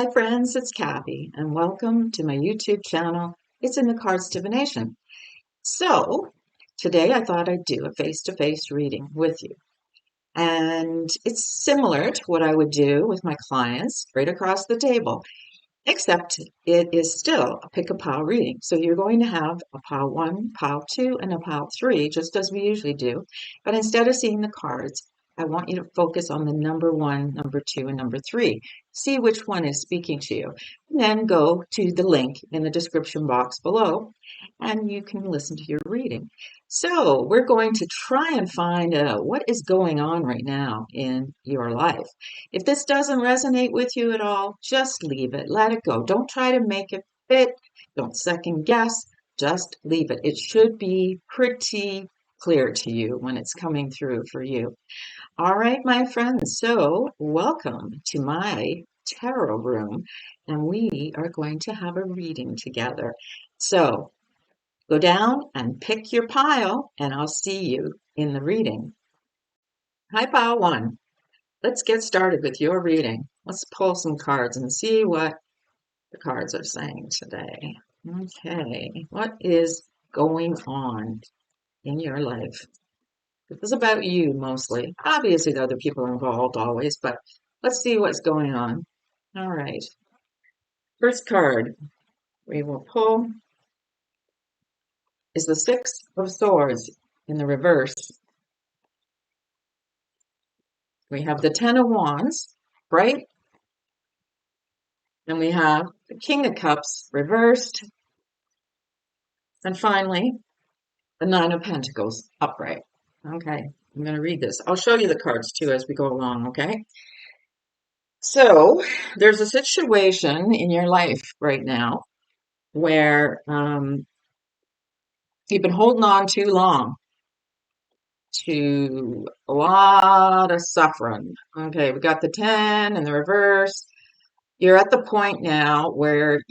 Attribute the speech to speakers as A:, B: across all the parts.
A: Hi friends, it's Kathy, and welcome to my YouTube channel. It's in the Cards Divination. So, today I thought I'd do a face-to-face reading with you. And it's similar to what I would do with my clients right across the table, except it is still a pick-a-pile reading. So you're going to have a pile 1, pile 2, and a pile 3, just as we usually do. But instead of seeing the cards, I want you to focus on the number 1, number 2, and number 3. See which one is speaking to you. And then go to the link in the description box below, and you can listen to your reading. So we're going to try and find out what is going on right now in your life. If this doesn't resonate with you at all, just leave it. Let it go. Don't try to make it fit. Don't second guess. Just leave it. It should be pretty clear to you when it's coming through for you. All right, my friends. So welcome to my tarot room, and we are going to have a reading together. So go down and pick your pile, and I'll see you in the reading. Hi, pile 1. Let's get started with your reading. Let's pull some cards and see what the cards are saying today. Okay, what is going on in your life? This is about you mostly. Obviously, the other people are involved always, but let's see what's going on. All right. First card we will pull is the Six of Swords in the reverse. We have the Ten of Wands, right? And we have the King of Cups reversed. And finally, the Nine of Pentacles upright. Okay, I'm going to read this. I'll show you the cards too as we go along, okay? So, there's a situation in your life right now where you've been holding on too long to a lot of suffering. Okay, we got the 10 and the reverse. You're at the point now where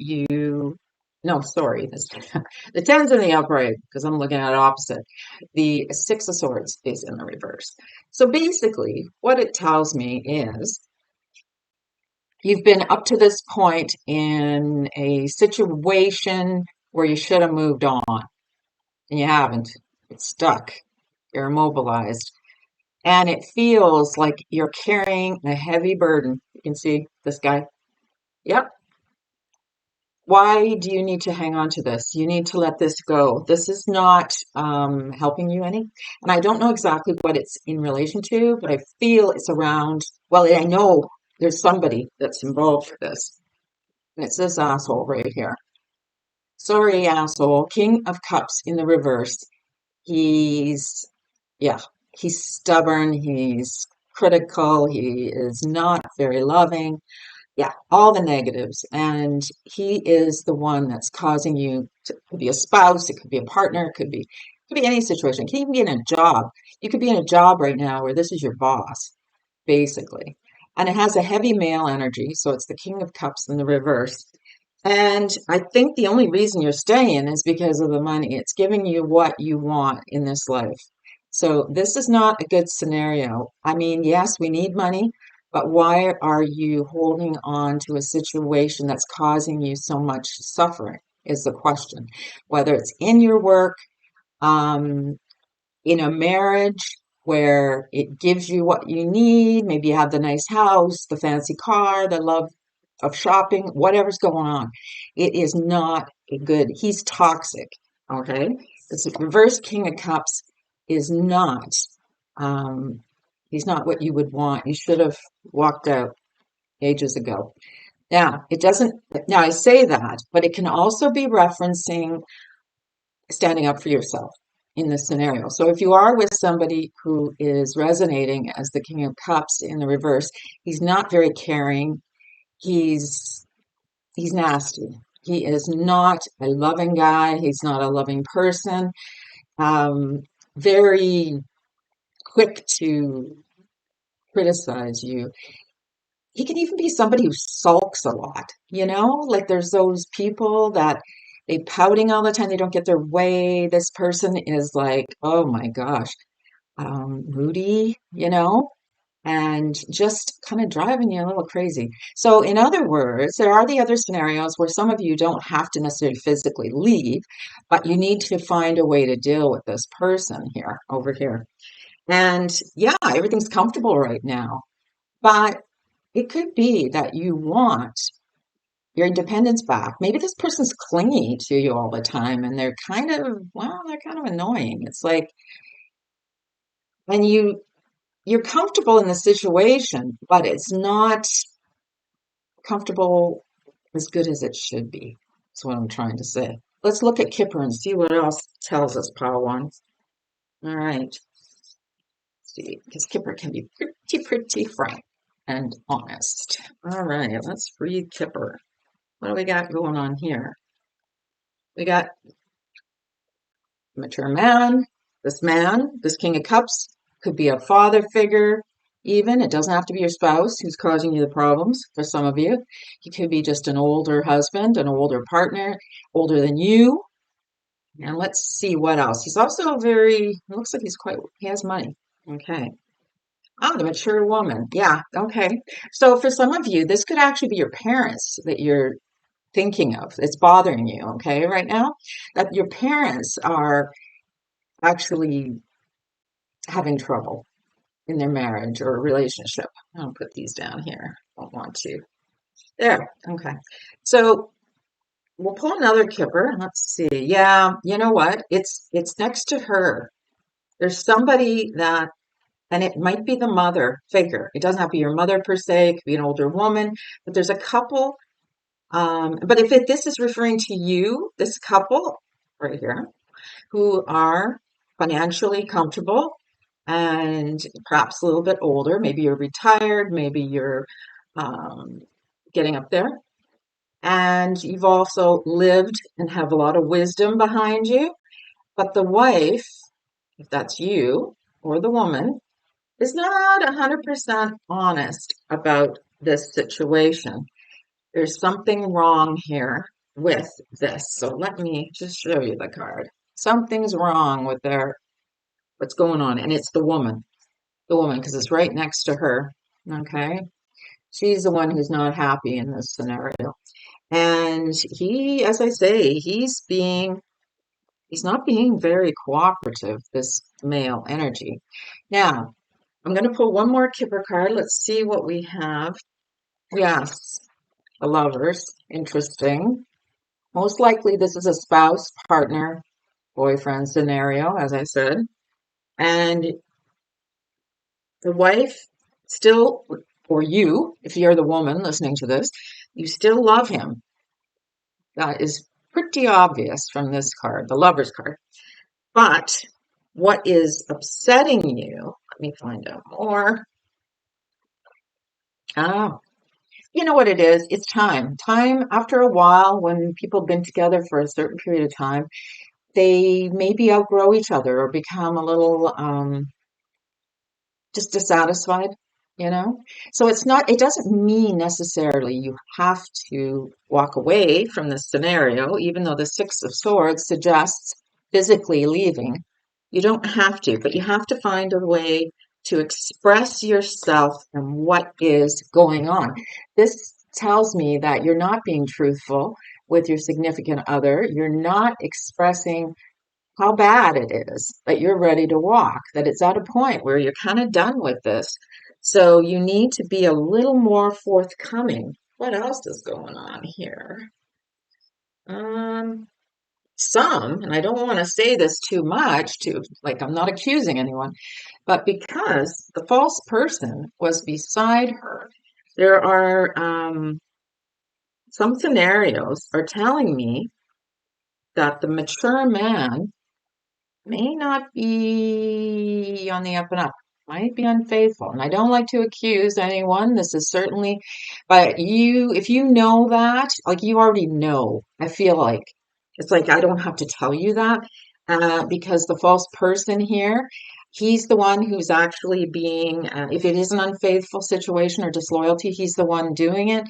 A: no, sorry, the 10's in the upright because I'm looking at it opposite. The Six of Swords is in the reverse. So basically, what it tells me is you've been up to this point in a situation where you should have moved on, and you haven't. It's stuck. You're immobilized. And it feels like you're carrying a heavy burden. You can see this guy. Yep. Why do you need to hang on to this? You need to let this go. This is not helping you any. And I don't know exactly what it's in relation to, but I feel it's around, well, I know there's somebody that's involved with this. And it's this asshole right here. Sorry, asshole. King of Cups in the reverse. He's, yeah, he's stubborn. He's critical. He is not very loving. Yeah, all the negatives. And he is the one that's causing you to, it could be a spouse, it could be a partner, it could be any situation. It can even be in a job. You could be in a job right now where this is your boss, basically. And it has a heavy male energy, so it's the King of Cups in the reverse. And I think the only reason you're staying is because of the money. It's giving you what you want in this life. So this is not a good scenario. I mean, yes, we need money, but why are you holding on to a situation that's causing you so much suffering is the question. Whether it's in your work, um, in a marriage where it gives you what you need, maybe you have the nice house, the fancy car, the love of shopping, whatever's going on. It is not a good, he's toxic, okay? This reverse King of Cups is not, um, he's not what you would want. You should have walked out ages ago. Now, it doesn't, now I say that, but it can also be referencing standing up for yourself in this scenario. So if you are with somebody who is resonating as the King of Cups in the reverse, he's not very caring. He's nasty. He is not a loving guy. He's not a loving person. Very quick to criticize you. He can even be somebody who sulks a lot, like there's those people that they pouting all the time, they don't get their way. This person is like, oh my gosh, moody, and just kind of driving you a little crazy. So, in other words, there are the other scenarios where some of you don't have to necessarily physically leave, but you need to find a way to deal with this person here, over here. And yeah, everything's comfortable right now, but it could be that you want your independence back. Maybe this person's clingy to you all the time and they're kind of, well, they're kind of annoying. It's like, and you're comfortable in the situation, but it's not comfortable as good as it should be. That's what I'm trying to say. Let's look at Kipper and see what else tells us, Pile One. All right. Let's see, because Kipper can be pretty frank and honest. All right, let's read Kipper. What do we got going on here? We got mature man, this King of Cups, could be a father figure, even. It doesn't have to be your spouse who's causing you the problems for some of you. He could be just an older husband, an older partner, older than you. And let's see what else. He's also it looks like he has money. Okay. Oh, the mature woman. Yeah, okay. So for some of you, this could actually be your parents that you're thinking of. It's bothering you, okay, right now? That your parents are actually having trouble in their marriage or relationship. I'll put these down here. Don't want to. There. Okay. So we'll pull another Kipper. Let's see. Yeah, you know what? It's next to her. There's somebody that, and it might be the mother figure. It doesn't have to be your mother per se. It could be an older woman, but there's a couple. But if this is referring to you, this couple right here, who are financially comfortable and perhaps a little bit older. Maybe you're retired, maybe you're um, getting up there. And you've also lived and have a lot of wisdom behind you. But the wife, if that's you or the woman, is not 100% honest about this situation. There's something wrong here with this. So let me just show you the card. Something's wrong with what's going on. And it's the woman, because it's right next to her. Okay. She's the one who's not happy in this scenario. And he, as I say, he's not being very cooperative, this male energy. Now, I'm going to pull one more Kipper card. Let's see what we have. Yes, the lovers. Interesting. Most likely this is a spouse, partner, boyfriend scenario, as I said. And the wife still, or you, if you're the woman listening to this, you still love him. That is pretty obvious from this card, the lover's card. But what is upsetting you, let me find out more. Oh, you know what it is? It's time. Time after a while, when people have been together for a certain period of time, they maybe outgrow each other or become a little just dissatisfied, you know? So it doesn't mean necessarily you have to walk away from this scenario, even though the Six of Swords suggests physically leaving. You don't have to, but you have to find a way to express yourself and what is going on. This tells me that you're not being truthful with your significant other. You're not expressing how bad it is that you're ready to walk, that it's at a point where you're kind of done with this. So you need to be a little more forthcoming. What else is going on here? Um, and I don't want to say this too much to, like, I'm not accusing anyone, but because the false person was beside her, there are some scenarios are telling me that the mature man may not be on the up and up, might be unfaithful. And I don't like to accuse anyone. This is certainly, but if you know that, like you already know, I feel like it's like I don't have to tell you that because the false person here, he's the one who's actually being, if it is an unfaithful situation or disloyalty, he's the one doing it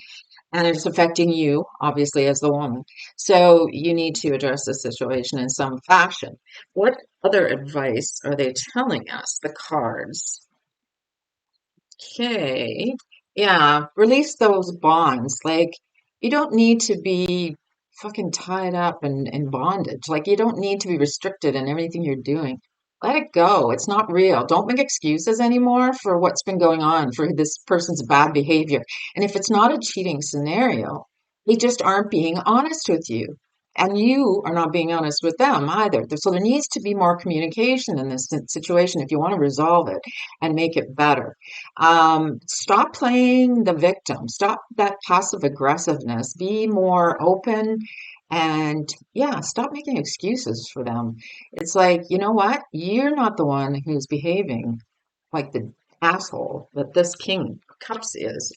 A: and it's affecting you, obviously, as the woman. So you need to address the situation in some fashion. What other advice are they telling us, the cards? Okay. Yeah, release those bonds. Like, you don't need to be fucking tied up in bondage. Like, you don't need to be restricted in everything you're doing. Let it go. It's not real. Don't make excuses anymore for what's been going on, for this person's bad behavior. And if it's not a cheating scenario, they just aren't being honest with you. And you are not being honest with them either. So there needs to be more communication in this situation if you want to resolve it and make it better. Stop playing the victim. Stop that passive aggressiveness. Be more open and yeah, stop making excuses for them. It's like, you know what? You're not the one who's behaving like the asshole that this King of Cups is.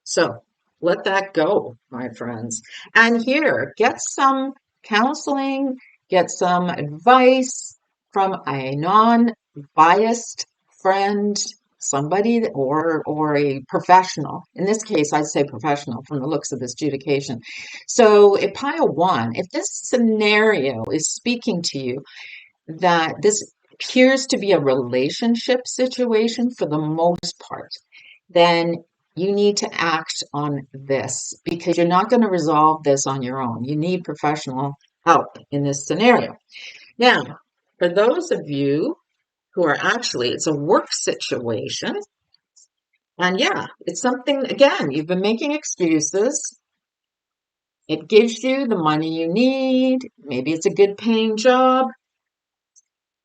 A: So let that go, my friends. And here, get some counseling, get some advice from a non-biased friend, somebody or a professional. In this case, I'd say professional from the looks of this adjudication. So a pile one, if this scenario is speaking to you, that this appears to be a relationship situation for the most part, then you need to act on this because you're not going to resolve this on your own. You need professional help in this scenario. Now, for those of you who are actually, it's a work situation. And yeah, it's something, again, you've been making excuses. It gives you the money you need. Maybe it's a good paying job.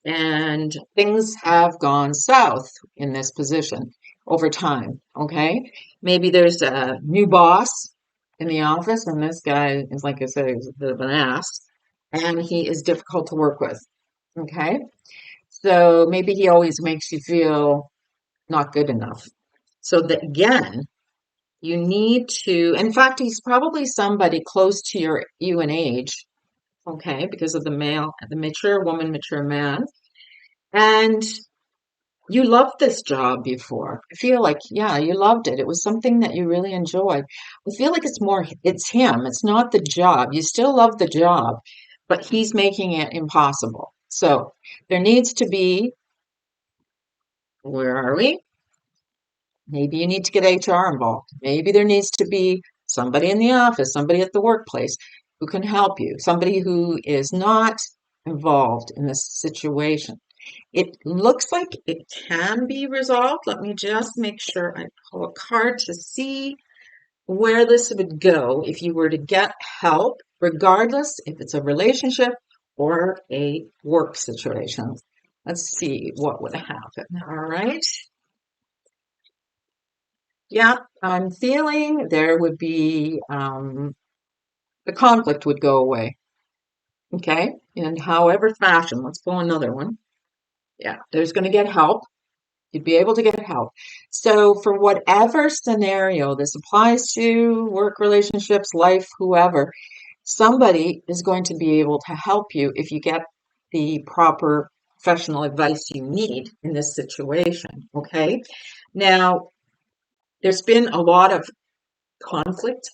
A: And things have gone south in this position over time. Okay. Maybe there's a new boss in the office, and this guy is, like I said, he's a bit of an ass, and he is difficult to work with. Okay. So maybe he always makes you feel not good enough. So that again, you need to, in fact, he's probably somebody close to you in age, okay, because of the male, the mature woman, mature man. And you loved this job before. I feel like, yeah, you loved it. It was something that you really enjoyed. I feel like it's more, it's him. It's not the job. You still love the job, but he's making it impossible. So there needs to be, where are we? Maybe you need to get HR involved. Maybe there needs to be somebody in the office, somebody at the workplace who can help you, somebody who is not involved in this situation. It looks like it can be resolved. Let me just make sure I pull a card to see where this would go if you were to get help, regardless if it's a relationship or a work situation. Let's see what would happen. All right. Yeah, I'm feeling there would be the conflict would go away. Okay. In however fashion, let's pull another one. Yeah, there's going to get help. You'd be able to get help. So, for whatever scenario this applies to, work relationships, life, whoever, somebody is going to be able to help you if you get the proper professional advice you need in this situation. Okay. Now, there's been a lot of conflict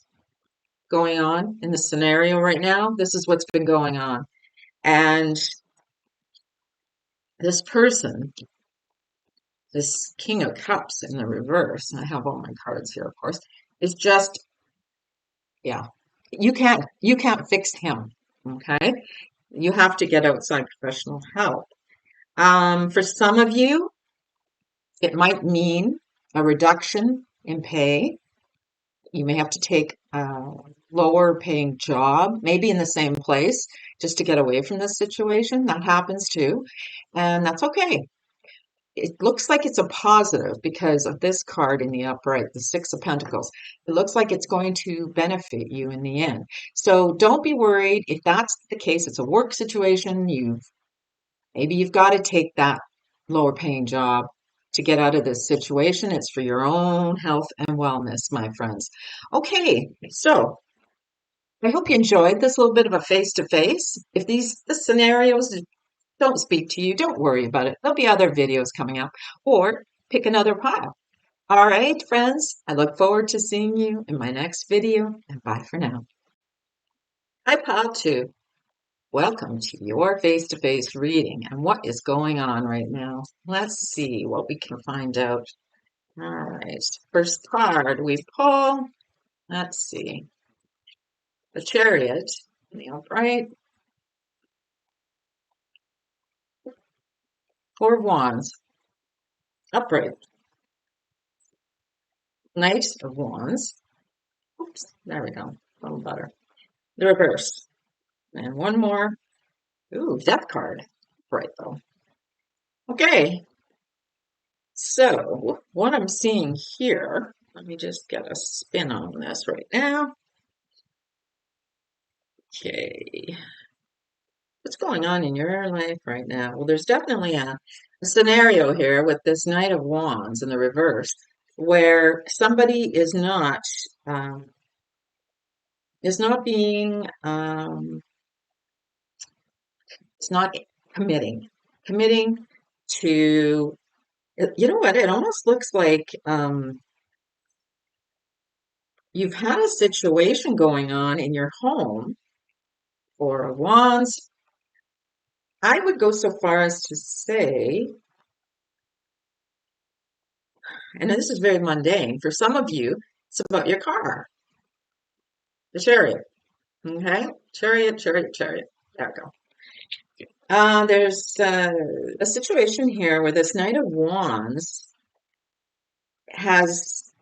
A: going on in the scenario right now. This is what's been going on. And this person, this King of Cups in the reverse, I have all my cards here, of course, is just, yeah, you can't fix him. Okay. You have to get outside professional help. For some of you, it might mean a reduction in pay. You may have to take a lower paying job, maybe in the same place, just to get away from this situation. That happens too. And that's okay. It looks like it's a positive because of this card in the upright, the Six of Pentacles. It looks like it's going to benefit you in the end. So don't be worried. If that's the case, it's a work situation. Maybe you've got to take that lower paying job to get out of this situation. It's for your own health and wellness, my friends. Okay, so I hope you enjoyed this little bit of a face to face. If the scenarios don't speak to you, don't worry about it. There'll be other videos coming up, or pick another pile. All right, friends, I look forward to seeing you in my next video, and bye for now. Hi, pile two. Welcome to your face-to-face reading and what is going on right now. Let's see what we can find out. All right. First card we pull. Let's see. The Chariot, the upright, Four of Wands, upright, Knight of Wands. Oops, there we go. A little better. The reverse. And one more. Ooh, Death card. Right though. Okay. So what I'm seeing here, let me just get a spin on this right now. Okay. What's going on in your life right now? Well, there's definitely a scenario here with this Knight of Wands in the reverse, where somebody um, is not being it's not committing to, you know what? It almost looks like you've had a situation going on in your home. Four of Wands. I would go so far as to say, and this is very mundane, for some of you, it's about your car, the Chariot. Okay? Chariot, chariot, chariot. There we go. There's a situation here where this Knight of Wands has,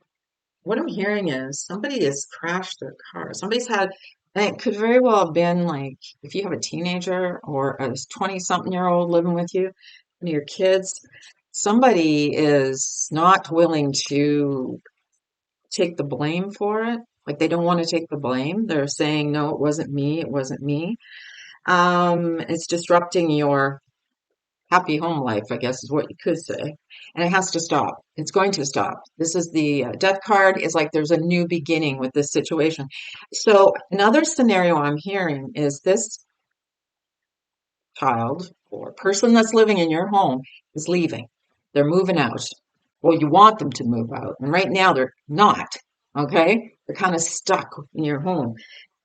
A: what I'm hearing is somebody has crashed their car. Somebody's had, and it could very well have been like if you have a teenager or a 20-something-year-old living with you, one of your kids, somebody is not willing to take the blame for it. Like they don't want to take the blame. They're saying, no, it wasn't me. It wasn't me. It's disrupting your happy home life, I guess is what you could say. And it has to stop. It's going to stop. This is the death card is like there's a new beginning with this situation. So another scenario I'm hearing is this child or person that's living in your home is leaving. They're moving out. Well, you want them to move out. And right now they're not. Okay? They're kind of stuck in your home.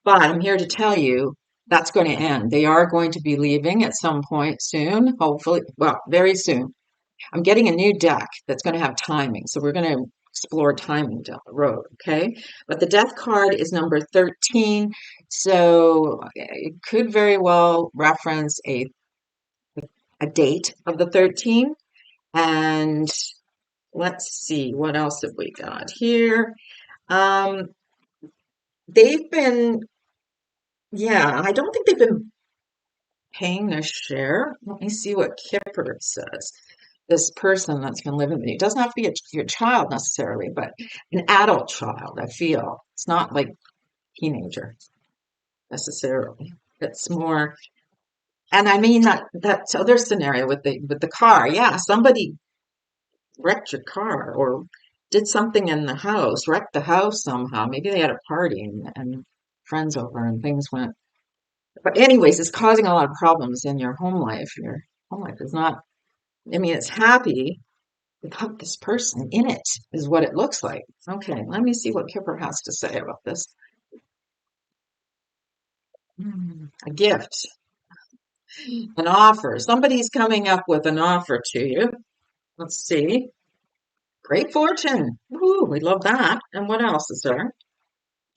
A: But I'm here to tell you that's going to end. They are going to be leaving at some point soon, hopefully, well, very soon. I'm getting a new deck that's going to have timing. So we're going to explore timing down the road, okay? But the death card is number 13. So it could very well reference a date of the 13. And let's see, what else have we got here? Um, they've been, yeah, I don't think they've been paying their share. Let me see what Kipper says. This person that's been living with you. It doesn't have to be your child necessarily, but an adult child, I feel. It's not like teenager necessarily. It's more, and I mean that other scenario with the car. Yeah, somebody wrecked your car or did something in the house, wrecked the house somehow. Maybe they had a party and friends over and things went. But anyways, it's causing a lot of problems in your home life. Your home life is not, I mean, it's happy without this person in it, is what it looks like. Okay, let me see what Kipper has to say about this. A gift, an offer. Somebody's coming up with an offer to you. Let's see. Great fortune. Ooh, we love that. And what else is there?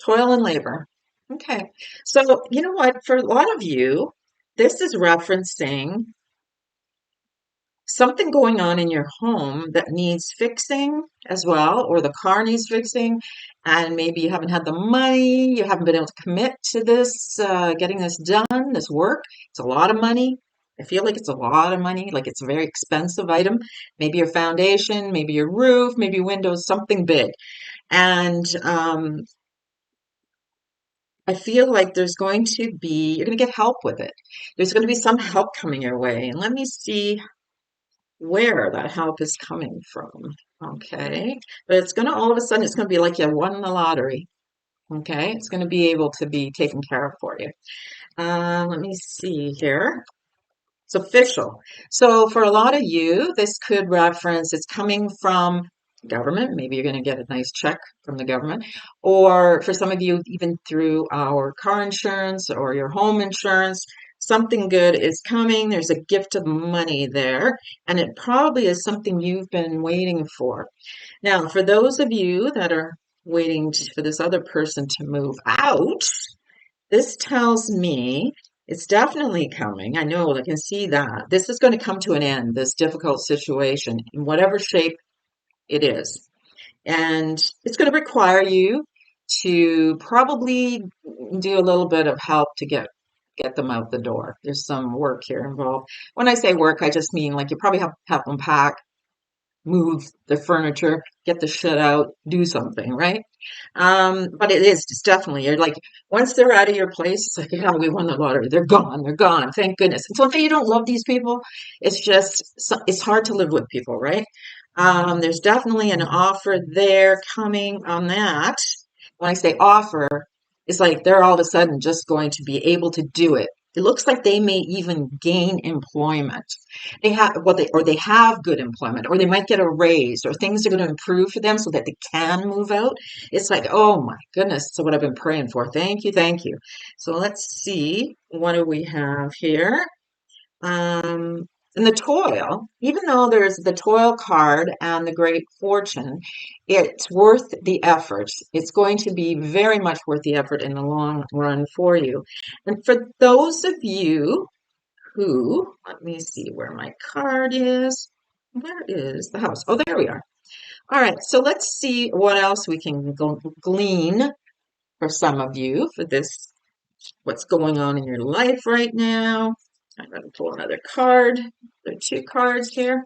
A: Toil and labor. Okay. So, you know what? For a lot of you, this is referencing something going on in your home that needs fixing as well, or the car needs fixing, and maybe you haven't had the money, you haven't been able to commit to this, getting this done, this work. It's a lot of money. I feel like it's a lot of money, like it's a very expensive item. Maybe your foundation, maybe your roof, maybe windows, something big. And I feel like there's going to be, you're going to get help with it. There's going to be some help coming your way. And let me see where that help is coming from. Okay. But it's going to, all of a sudden, it's going to be like you won the lottery. Okay. It's going to be able to be taken care of for you. Let me see here. It's official. So for a lot of you, this could reference, it's coming from government. Maybe you're going to get a nice check from the government. Or for some of you, even through our car insurance or your home insurance, something good is coming. There's a gift of money there, and it probably is something you've been waiting for. Now, for those of you that are waiting for this other person to move out, this tells me it's definitely coming. I know, I can see that. This is going to come to an end, this difficult situation, in whatever shape it is. And it's going to require you to probably do a little bit of help to get them out the door. There's some work here involved. When I say work, I just mean like you probably have them pack, move the furniture, get the shit out, do something, right? But it's definitely, you're like, once they're out of your place, it's like, yeah, we won the lottery. They're gone. They're gone. Thank goodness. And so if you don't love these people, it's just, it's hard to live with people, right? There's definitely an offer there coming on that. When I say offer, it's like they're all of a sudden just going to be able to do it. It looks like they may even gain employment. They have they have good employment, or they might get a raise, or things are going to improve for them so that they can move out. It's like, oh my goodness, so what I've been praying for. Thank you, thank you. So let's see, what do we have here? Um, and the toil, even though there's the toil card and the great fortune, it's worth the effort. It's going to be very much worth the effort in the long run for you. And for those of you who, let me see where my card is. Where is the house? Oh, there we are. All right, so let's see what else we can glean for some of you for this, what's going on in your life right now. I'm going to pull another card. There are two cards here.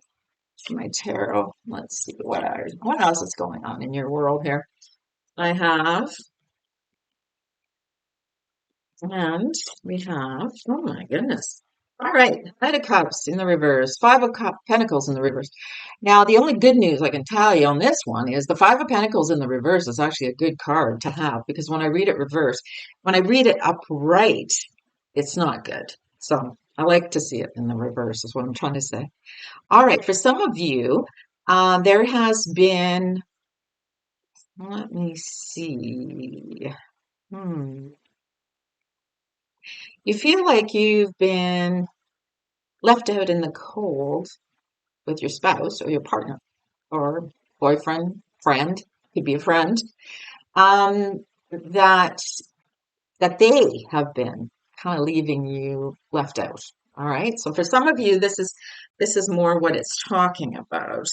A: My tarot. Let's see what else is going on in your world here. I have, and we have, oh my goodness. All right, Knight of Cups in the reverse, Five of Pentacles in the reverse. Now, the only good news I can tell you on this one is the Five of Pentacles in the reverse is actually a good card to have, because when I read it reverse, when I read it upright, it's not good. So I like to see it in the reverse, is what I'm trying to say. All right, for some of you, there has been, let me see. Hmm. You feel like you've been left out in the cold with your spouse or your partner or boyfriend, friend, could be a friend, um, that they have been kind of leaving you left out. All right. So for some of you, this is more what it's talking about.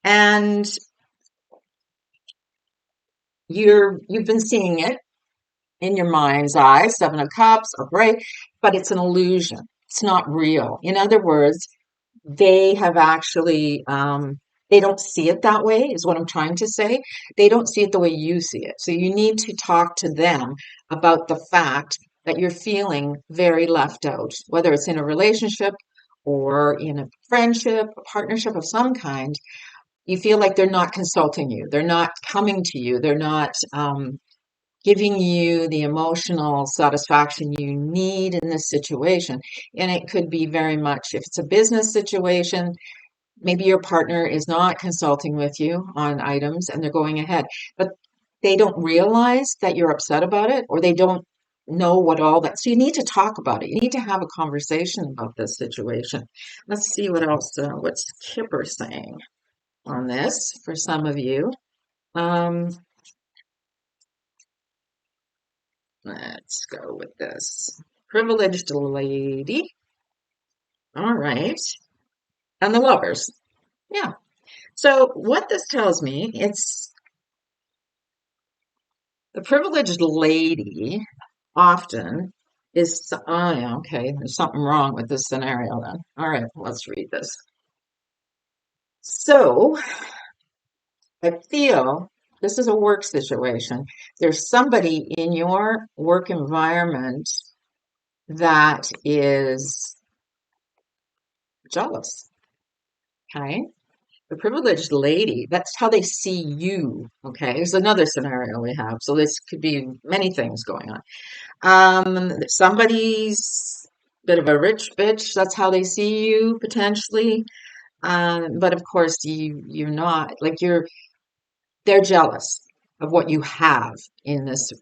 A: And you've been seeing it in your mind's eye, Seven of Cups, upright, but it's an illusion. It's not real. In other words, they have actually they don't see it that way, is what I'm trying to say. They don't see it the way you see it. So you need to talk to them about the fact that you're feeling very left out, whether it's in a relationship or in a friendship, a partnership of some kind. You feel like they're not consulting you, they're not coming to you, they're not giving you the emotional satisfaction you need in this situation. And it could be very much, if it's a business situation, maybe your partner is not consulting with you on items and they're going ahead, but they don't realize that you're upset about it, or they don't know what all that. So you need to talk about it. You need to have a conversation about this situation. Let's see what else, what's Kipper saying on this for some of you. Um, let's go with this. Privileged lady. All right. And the lovers. Yeah. So what this tells me, it's the privileged lady often is, oh yeah, okay, there's something wrong with this scenario then. All right, let's read this. So I feel this is a work situation. There's somebody in your work environment that is jealous, okay? The privileged lady, that's how they see you, okay? There's another scenario we have. So this could be many things going on. Somebody's a bit of a rich bitch, that's how they see you potentially. But of course you're not, like they're jealous of what you have in this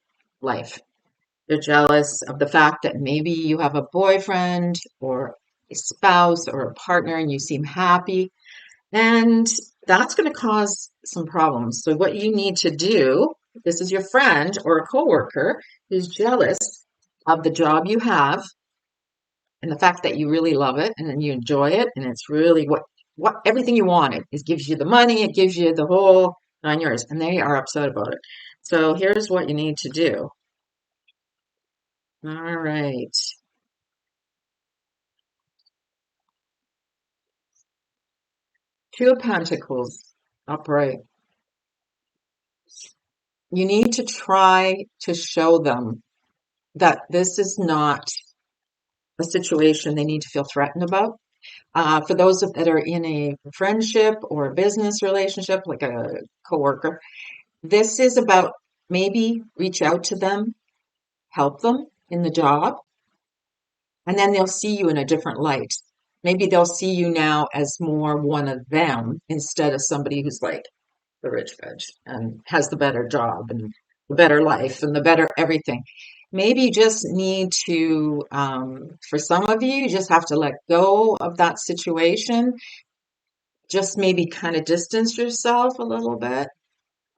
A: life. They're jealous of the fact that maybe you have a boyfriend or a spouse or a partner and you seem happy. And that's going to cause some problems. So what you need to do, if this is your friend or a coworker who's jealous of the job you have and the fact that you really love it and then you enjoy it and it's really what everything you wanted. It gives you the money, it gives you the whole 9 years, and they are upset about it. So here's what you need to do. All right. Two of Pentacles upright. You need to try to show them that this is not a situation they need to feel threatened about. For those that are in a friendship or a business relationship, like a coworker, this is about maybe reach out to them, help them in the job, and then they'll see you in a different light. Maybe they'll see you now as more one of them instead of somebody who's like the rich bitch and has the better job and the better life and the better everything. Maybe you just need to, for some of you, you just have to let go of that situation. Just maybe kind of distance yourself a little bit.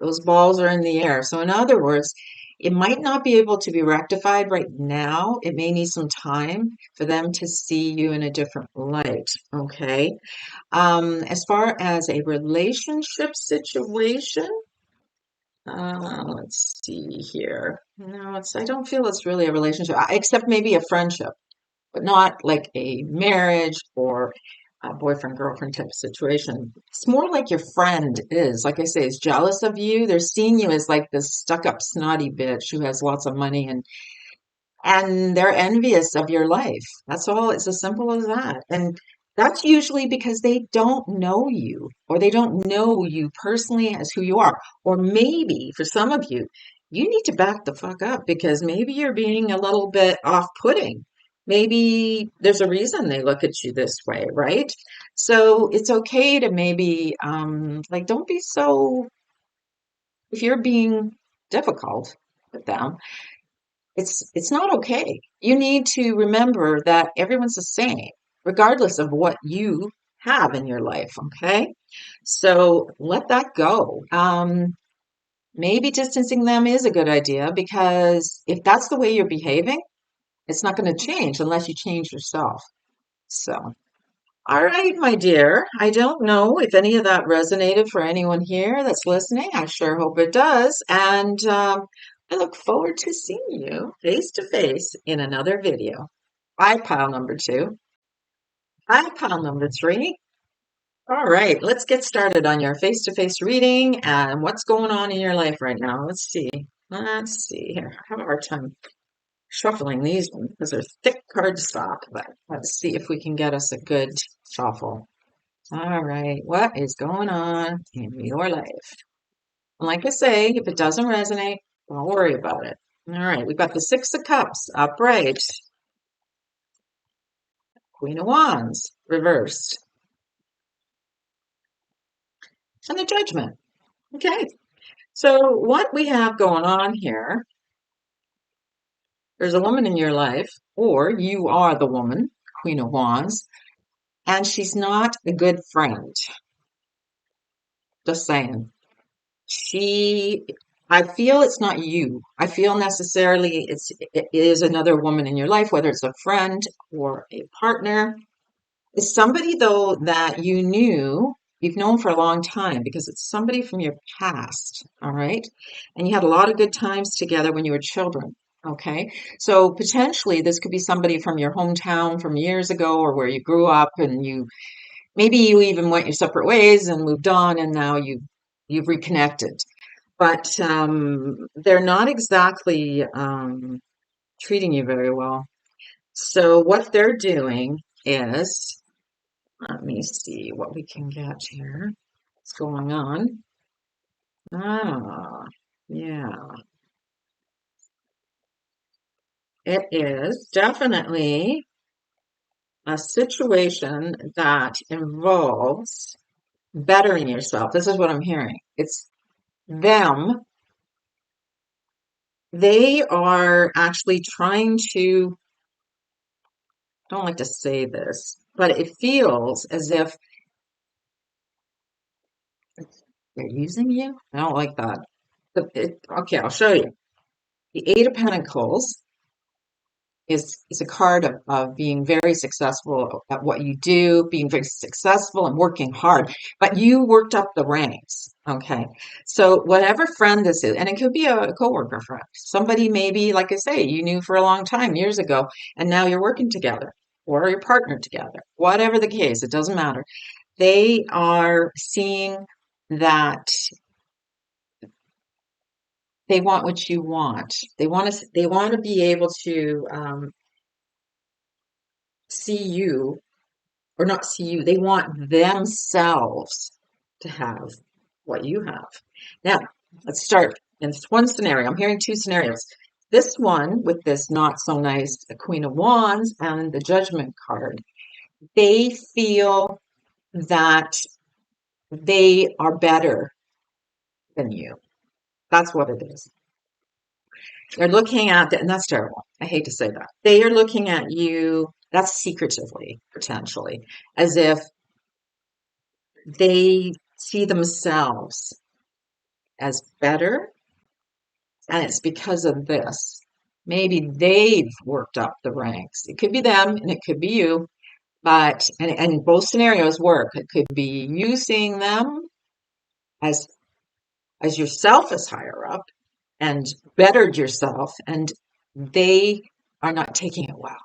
A: Those balls are in the air. So, in other words, it might not be able to be rectified right now. It may need some time for them to see you in a different light. Okay. As far as a relationship situation, let's see here. No, I don't feel it's really a relationship, except maybe a friendship, but not like a marriage or a boyfriend girlfriend type of situation. It's more like your friend is, like I say, is jealous of you. They're seeing you as like this stuck up snotty bitch who has lots of money and they're envious of your life. That's all. It's as simple as that. And that's usually because they don't know you or they don't know you personally as who you are. Or maybe for some of you, you need to back the fuck up because maybe you're being a little bit off-putting. Maybe there's a reason they look at you this way, right? So it's okay to maybe like don't be so if you're being difficult with them, it's not okay. You need to remember that everyone's the same, regardless of what you have in your life, okay? So let that go. Maybe distancing them is a good idea because if that's the way you're behaving, it's not going to change unless you change yourself. So, all right, my dear. I don't know if any of that resonated for anyone here that's listening. I sure hope it does. And I look forward to seeing you face to face in another video. Hi, pile number two. Hi, pile number three. All right, let's get started on your face to face reading and what's going on in your life right now. Let's see. Let's see here. I have a hard time shuffling these ones because they're thick cardstock, but let's see if we can get us a good shuffle. All right, what is going on in your life? And like I say, if it doesn't resonate, don't worry about it. All right, we've got the Six of Cups upright, Queen of Wands reversed, and the Judgment. Okay, so what we have going on here, there's a woman in your life, or you are the woman, Queen of Wands, and she's not a good friend. Just saying. She, I feel it's not you. I feel necessarily it is another woman in your life, whether it's a friend or a partner. It's somebody though that you've known for a long time because it's somebody from your past, all right? And you had a lot of good times together when you were children, okay? So potentially this could be somebody from your hometown from years ago or where you grew up and maybe you even went your separate ways and moved on and now you've reconnected. But they're not exactly treating you very well. So what they're doing is, let me see what we can get here. What's going on? Ah, yeah. It is definitely a situation that involves bettering yourself. This is what I'm hearing. It's them They are actually trying to, I don't like to say this, but it feels as if they're using you. I don't like that. Okay, I'll show you. The Eight of Pentacles is a card of being very successful at what you do, being very successful and working hard, but you worked up the ranks. Okay. So whatever friend this is, and it could be a coworker friend, somebody maybe, like I say, you knew for a long time, years ago, and now you're working together or you're partnered together, whatever the case, it doesn't matter. They are seeing that they want what you want. They want to be able to see you or not see you. They want themselves to have what you have. Now, let's start in this one scenario. I'm hearing two scenarios. This one with this not so nice Queen of Wands and the Judgment card, they feel that they are better than you. That's what it is. They're looking at that, and that's terrible. I hate to say that. They are looking at you, that's secretively, potentially, as if they see themselves as better, and it's because of this. Maybe they've worked up the ranks. It could be them and it could be you, but and both scenarios work. It could be you seeing them as yourself as higher up and bettered yourself, and they are not taking it well.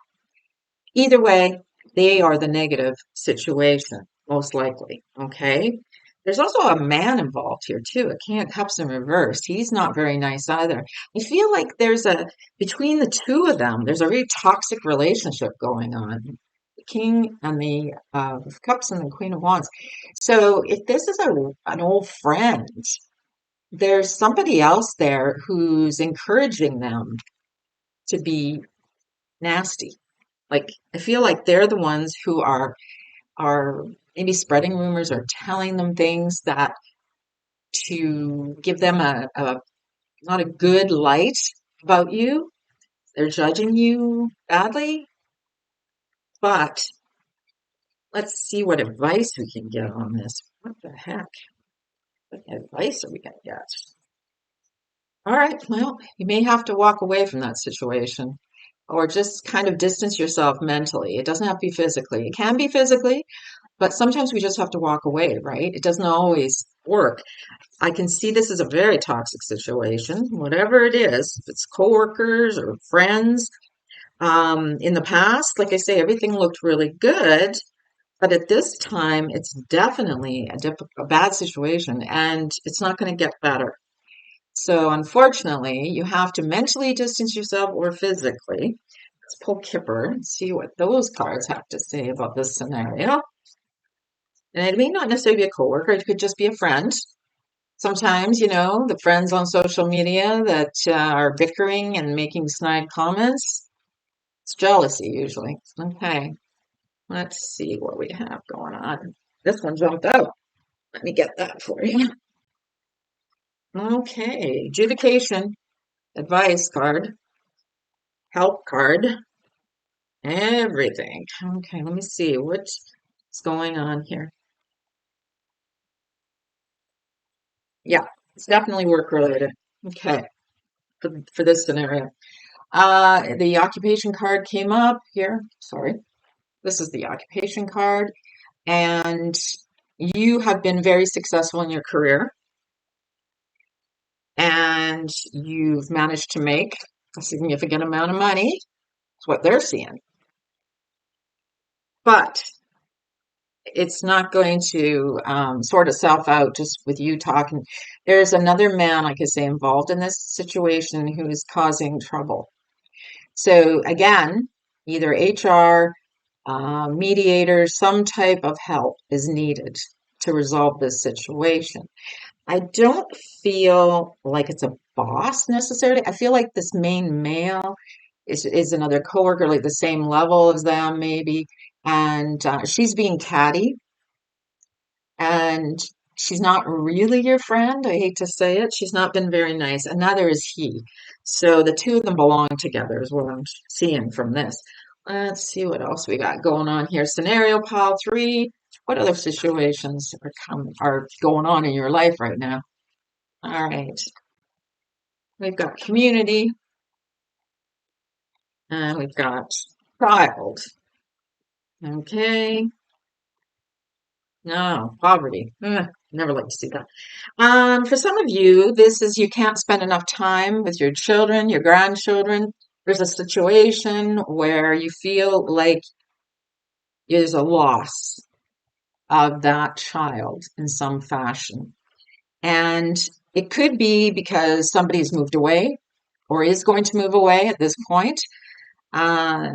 A: Either way, they are the negative situation, most likely. Okay. There's also a man involved here too. It can't cups in reverse. He's not very nice either. I feel like between the two of them, there's a very toxic relationship going on. The King and the Cups and the Queen of Wands. So if this is an old friend, there's somebody else there who's encouraging them to be nasty. Like I feel like they're the ones who are maybe spreading rumors or telling them things that to give them a not a good light about you. They're judging you badly, but let's see what advice we can get on this. What the heck? What advice are we going to get? All right, well, you may have to walk away from that situation or just kind of distance yourself mentally. It doesn't have to be physically. It can be physically, but sometimes we just have to walk away, right? It doesn't always work. I can see this as a very toxic situation, whatever it is, if it's coworkers or friends. In the past, like I say, everything looked really good, but at this time, it's definitely a bad situation and it's not going to get better. So, unfortunately, you have to mentally distance yourself or physically. Let's pull Kipper and see what those cards have to say about this scenario. And it may not necessarily be a coworker, it could just be a friend. Sometimes, the friends on social media that are bickering and making snide comments, it's jealousy usually. Okay, let's see what we have going on. This one jumped out. Let me get that for you. Okay, adjudication, advice card, help card, everything. Okay, let me see what's going on here. Yeah, it's definitely work related. Okay, for this scenario. The occupation card came up here. Sorry. This is the occupation card. And you have been very successful in your career. And you've managed to make a significant amount of money. That's what they're seeing. But it's not going to sort itself out just with you talking. There's another man, like I say, involved in this situation who is causing trouble. So again, either HR, mediator, some type of help is needed to resolve this situation. I don't feel like it's a boss necessarily. I feel like this main male is another coworker, like the same level as them, maybe, and she's being catty, and she's not really your friend. I hate to say it. She's not been very nice, and neither is he. So the two of them belong together, is what I'm seeing from this. Let's see what else we got going on here. Scenario pile three. What other situations are going on in your life right now? All right. We've got community, and we've got child. Okay. No, poverty. Never like to see that. For some of you, this is you can't spend enough time with your children, your grandchildren. There's a situation where you feel like there's a loss of that child in some fashion. And it could be because somebody's moved away or is going to move away at this point. Uh,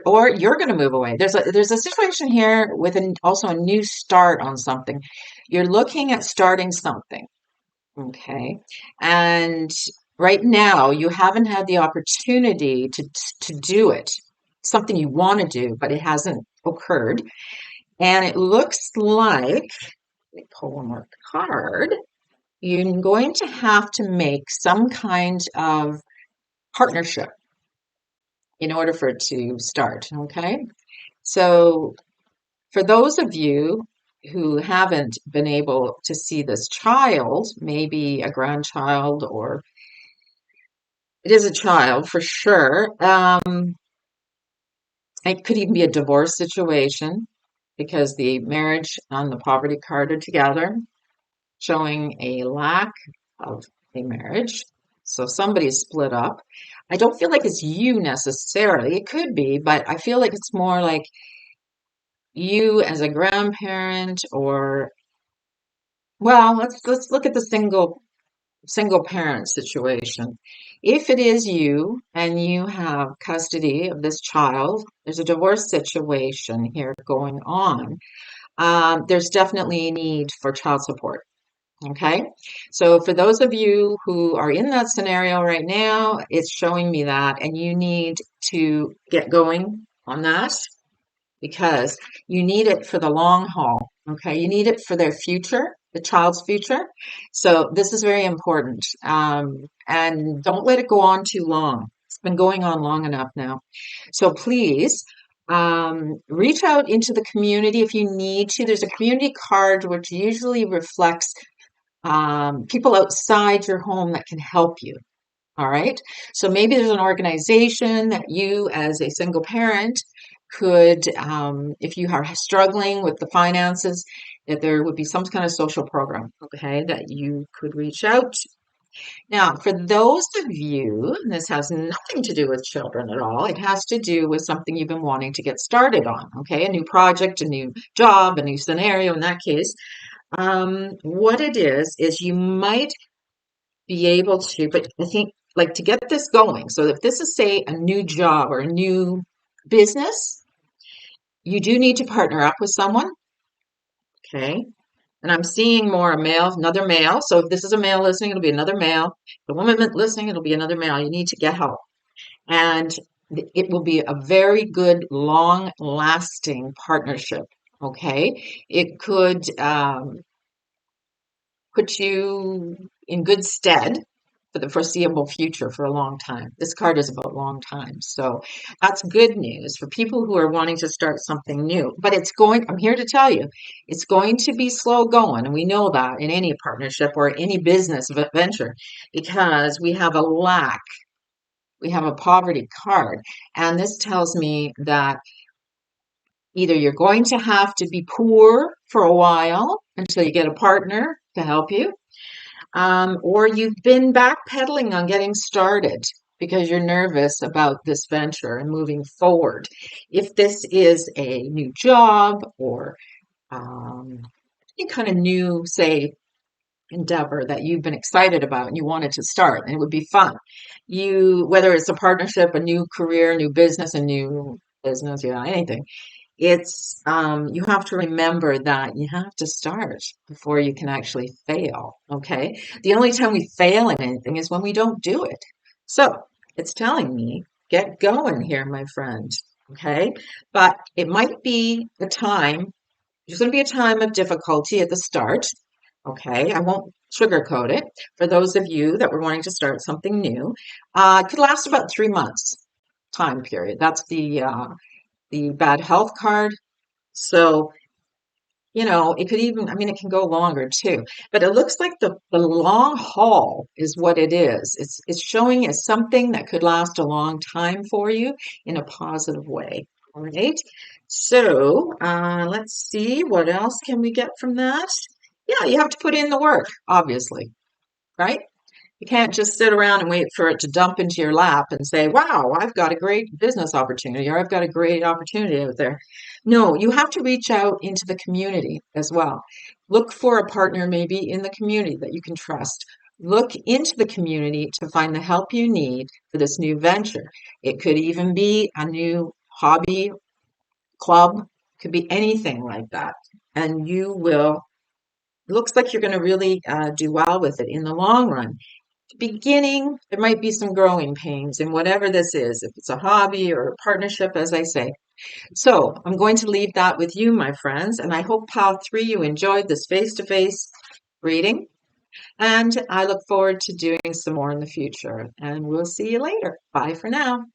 A: or you're going to move away. There's a situation here with also a new start on something. You're looking at starting something, okay? And right now you haven't had the opportunity to do it. Something you want to do, but it hasn't occurred. And it looks like, let me pull one more card. You're going to have to make some kind of partnership in order for it to start, okay? So for those of you who haven't been able to see this child, maybe a grandchild or it is a child for sure. It could even be a divorce situation because the marriage and the poverty card are together, showing a lack of a marriage. So somebody's split up. I don't feel like it's you necessarily. It could be, but I feel like it's more like you as a grandparent or well, let's look at the single parent situation. If it is you and you have custody of this child, there's a divorce situation here going on. There's definitely a need for child support. Okay, so for those of you who are in that scenario right now, it's showing me that, and you need to get going on that because you need it for the long haul. Okay, you need it for their future, the child's future. So this is very important. And don't let it go on too long. It's been going on long enough now. So please reach out into the community if you need to. There's a community card which usually reflects people outside your home that can help you. All right. So maybe there's an organization that you, as a single parent, could, if you are struggling with the finances, that there would be some kind of social program, okay, that you could reach out to. Now, for those of you, and this has nothing to do with children at all, it has to do with something you've been wanting to get started on, okay, a new project, a new job, a new scenario in that case. What it is you might be able to, but I think like to get this going. So if this is say a new job or a new business, you do need to partner up with someone. Okay. And I'm seeing more a male, another male. So if this is a male listening, it'll be another male. The woman listening, it'll be another male. You need to get help. And it will be a very good, long lasting partnership. Okay. It could put you in good stead for the foreseeable future for a long time. This card is about long time. So that's good news for people who are wanting to start something new. But I'm here to tell you, it's going to be slow going. And we know that in any partnership or any business venture because we have a lack. We have a poverty card. And this tells me that either you're going to have to be poor for a while until you get a partner to help you, or you've been backpedaling on getting started because you're nervous about this venture and moving forward. If this is a new job or any kind of new, say, endeavor that you've been excited about and you wanted to start, and it would be fun. Whether it's a partnership, a new career, new business, a new business, yeah, anything. It's you have to remember that you have to start before you can actually fail. Okay. The only time we fail in anything is when we don't do it. So it's telling me, get going here, my friend. Okay. But it might be a time, there's going to be a time of difficulty at the start. Okay, I won't sugarcoat it. For those of you that were wanting to start something new, it could last about 3 months time period. That's the bad health card. So, it could even, I mean, it can go longer too, but it looks like the long haul is what it is. It's showing as something that could last a long time for you in a positive way. All right. So, let's see, what else can we get from that? Yeah, you have to put in the work, obviously, right? You can't just sit around and wait for it to dump into your lap and say, wow, I've got a great business opportunity or I've got a great opportunity out there. No, you have to reach out into the community as well. Look for a partner maybe in the community that you can trust. Look into the community to find the help you need for this new venture. It could even be a new hobby, club, could be anything like that. And you will, looks like you're going to really do well with it in the long run. Beginning, there might be some growing pains in whatever this is, if it's a hobby or a partnership, as I say. So I'm going to leave that with you, my friends, and I hope Pal 3 you enjoyed this face-to-face reading, and I look forward to doing some more in the future, and we'll see you later. Bye for now.